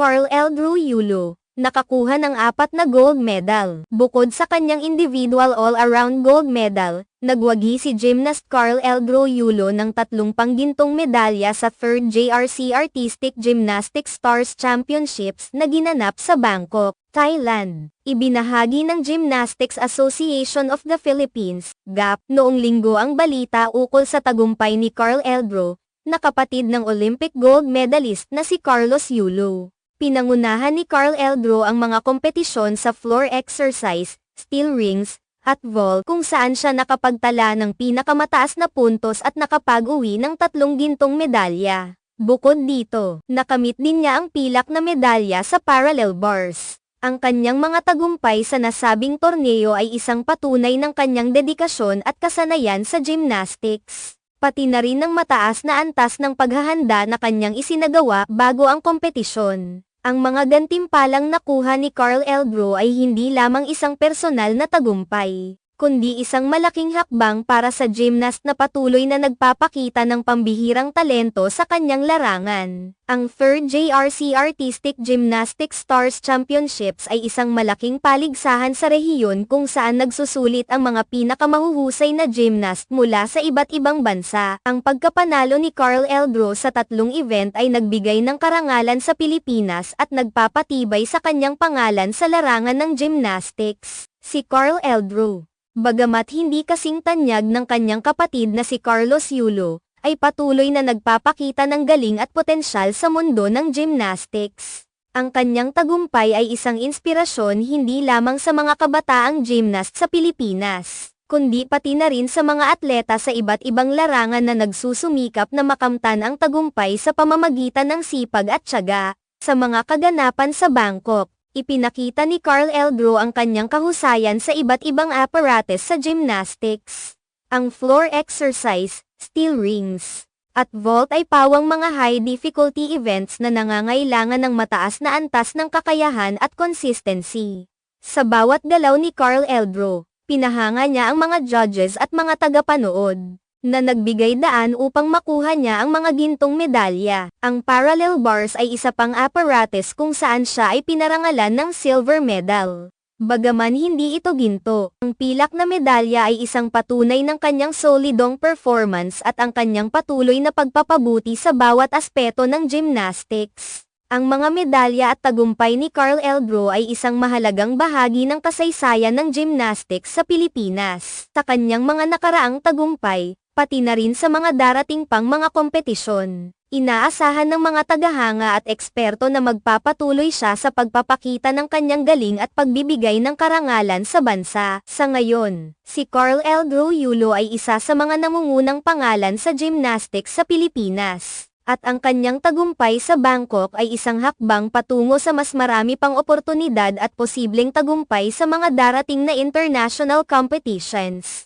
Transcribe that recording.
Carl Eldrew Yulo, nakakuha ng 4 na gold medal. Bukod sa kanyang individual all-around gold medal, nagwagi si gymnast Carl Eldrew Yulo ng 3 panggintong medalya sa 3rd JRC Artistic Gymnastics Stars Championships na ginanap sa Bangkok, Thailand. Ibinahagi ng Gymnastics Association of the Philippines, GAP, noong linggo ang balita ukol sa tagumpay ni Carl Eldrew, na kapatid ng Olympic gold medalist na si Carlos Yulo. Pinangunahan ni Carl Eldrew ang mga kompetisyon sa floor exercise, steel rings, at vault kung saan siya nakapagtala ng pinakamataas na puntos at nakapag-uwi ng 3 gintong medalya. Bukod dito, nakamit din niya ang pilak na medalya sa parallel bars. Ang kanyang mga tagumpay sa nasabing torneo ay isang patunay ng kanyang dedikasyon at kasanayan sa gymnastics, pati na rin ng mataas na antas ng paghahanda na kanyang isinagawa bago ang kompetisyon. Ang mga gantimpalang nakuha ni Carl Eldrew ay hindi lamang isang personal na tagumpay, kundi isang malaking hakbang para sa gymnast na patuloy na nagpapakita ng pambihirang talento sa kanyang larangan. Ang 3rd JRC Artistic Gymnastics Stars Championships ay isang malaking paligsahan sa rehiyon kung saan nagsusulit ang mga pinakamahuhusay na gymnast mula sa iba't ibang bansa. Ang pagkapanalo ni Carl Eldrew sa 3 event ay nagbigay ng karangalan sa Pilipinas at nagpapatibay sa kanyang pangalan sa larangan ng gymnastics. Si Carl Eldrew, bagamat hindi kasing tanyag ng kanyang kapatid na si Carlos Yulo, ay patuloy na nagpapakita ng galing at potensyal sa mundo ng gymnastics. Ang kanyang tagumpay ay isang inspirasyon hindi lamang sa mga kabataang gymnast sa Pilipinas, kundi pati na rin sa mga atleta sa iba't ibang larangan na nagsusumikap na makamtan ang tagumpay sa pamamagitan ng sipag at tiyaga. Sa mga kaganapan sa Bangkok, ipinakita ni Carl Eldrew ang kanyang kahusayan sa iba't ibang apparatus sa gymnastics. Ang floor exercise, steel rings, at vault ay pawang mga high-difficulty events na nangangailangan ng mataas na antas ng kakayahan at consistency. Sa bawat galaw ni Carl Eldrew, pinahanga niya ang mga judges at mga tagapanood, na nagbigay daan upang makuha niya ang mga gintong medalya. Ang parallel bars ay isa pang apparatus kung saan siya ay pinarangalan ng silver medal. Bagaman hindi ito ginto, ang pilak na medalya ay isang patunay ng kanyang solidong performance at ang kanyang patuloy na pagpapabuti sa bawat aspeto ng gymnastics. Ang mga medalya at tagumpay ni Carl Eldrew ay isang mahalagang bahagi ng kasaysayan ng gymnastics sa Pilipinas. Sa kanyang mga nakaraang tagumpay, pati na rin sa mga darating pang mga kompetisyon, inaasahan ng mga tagahanga at eksperto na magpapatuloy siya sa pagpapakita ng kanyang galing at pagbibigay ng karangalan sa bansa. Sa ngayon, si Carl Eldrew Yulo ay isa sa mga nangungunang pangalan sa gymnastics sa Pilipinas, at ang kanyang tagumpay sa Bangkok ay isang hakbang patungo sa mas marami pang oportunidad at posibleng tagumpay sa mga darating na international competitions.